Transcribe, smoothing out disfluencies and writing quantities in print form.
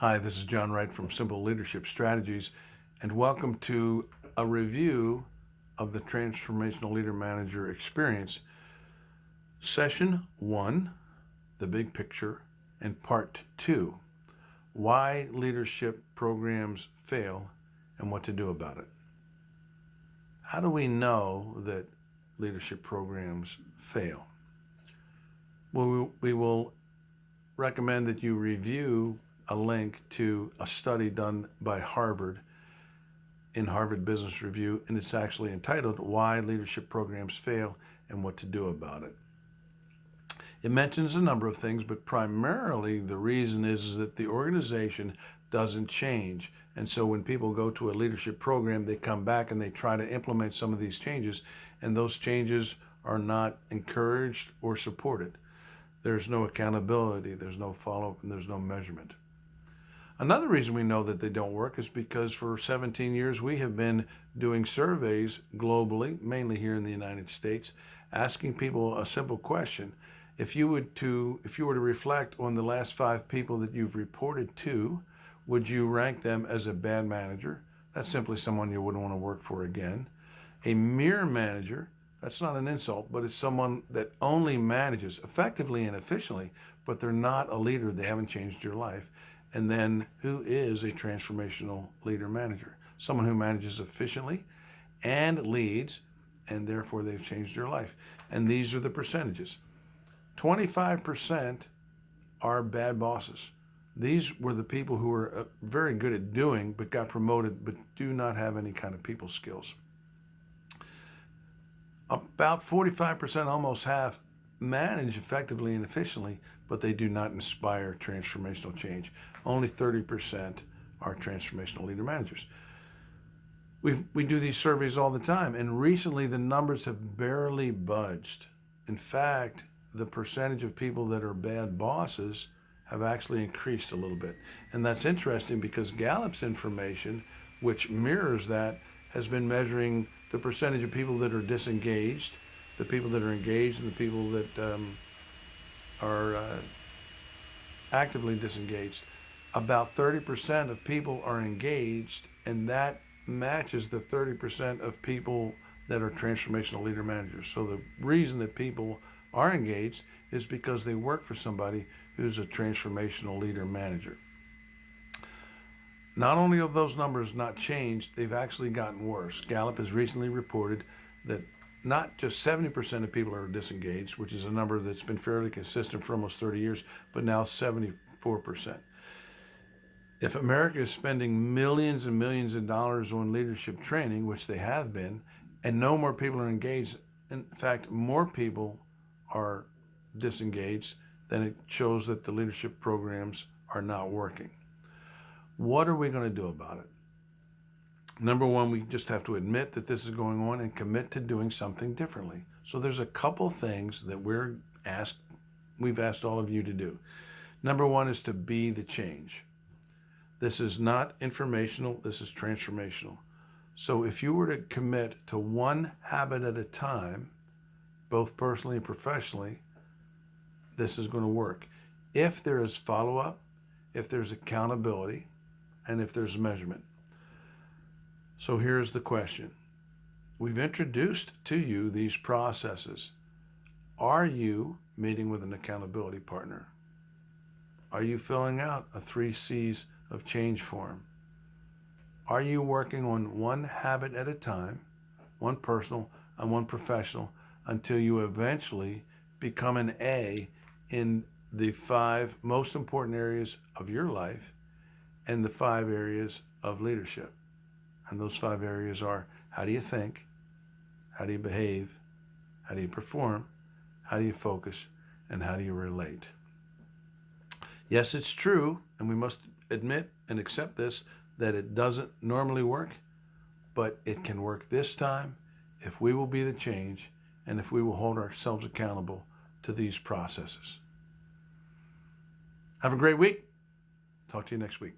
Hi, this is John Wright from Simple Leadership Strategies, and welcome to a review of the Transformational Leader Manager Experience, Session 1, The Big Picture, and Part 2, Why Leadership Programs Fail and What to Do About it. How do we know that leadership programs fail? Well, we will recommend that you review a link to a study done by Harvard in Harvard Business Review, and it's actually entitled Why Leadership Programs Fail and What to Do About It. It mentions a number of things, but primarily the reason is that the organization doesn't change. And so when people go to a leadership program, they come back and they try to implement some of these changes, and those changes are not encouraged or supported. There's no accountability, there's no follow-up, and there's no measurement. Another reason we know that they don't work is because for 17 years we have been doing surveys globally, mainly here in the United States, asking people a simple question. If you were to reflect on the last 5 people that you've reported to, would you rank them as a bad manager? That's simply someone you wouldn't want to work for again. A mere manager, that's not an insult, but it's someone that only manages effectively and efficiently, but they're not a leader. They haven't changed your life. And then who is a transformational leader manager? Someone who manages efficiently and leads, and therefore they've changed your life. And these are the percentages. 25% are bad bosses. These were the people who were very good at doing, but got promoted, but do not have any kind of people skills. About 45%, almost half, manage effectively and efficiently, but they do not inspire transformational change. Only 30% are transformational leader managers. We do these surveys all the time, and recently the numbers have barely budged. In fact, the percentage of people that are bad bosses have actually increased a little bit. And that's interesting because Gallup's information, which mirrors that, has been measuring the percentage of people that are disengaged, the people that are engaged, and the people that are actively disengaged. About 30% of people are engaged, and that matches the 30% of people that are transformational leader managers. So the reason that people are engaged is because they work for somebody who's a transformational leader manager. Not only have those numbers not changed, they've actually gotten worse. Gallup has recently reported that not just 70% of people are disengaged, which is a number that's been fairly consistent for almost 30 years, but now 74%. If America is spending millions and millions of dollars on leadership training, which they have been, and no more people are engaged, in fact, more people are disengaged, then it shows that the leadership programs are not working. What are we going to do about it? Number one, we just have to admit that this is going on and commit to doing something differently. So there's a couple things that we've asked all of you to do. Number one is to be the change. This is not informational, this is transformational. So if you were to commit to one habit at a time, both personally and professionally, this is going to work. If there is follow-up, if there's accountability, and if there's measurement. So here's the question. We've introduced to you these processes. Are you meeting with an accountability partner? Are you filling out a 3 C's of change form? Are you working on one habit at a time, one personal and one professional, until you eventually become an A in the 5 most important areas of your life and the 5 areas of leadership? And those 5 areas are: how do you think? How do you behave? How do you perform? How do you focus? And how do you relate? Yes, it's true, and we must admit and accept this, that it doesn't normally work, but it can work this time if we will be the change and if we will hold ourselves accountable to these processes. Have a great week. Talk to you next week.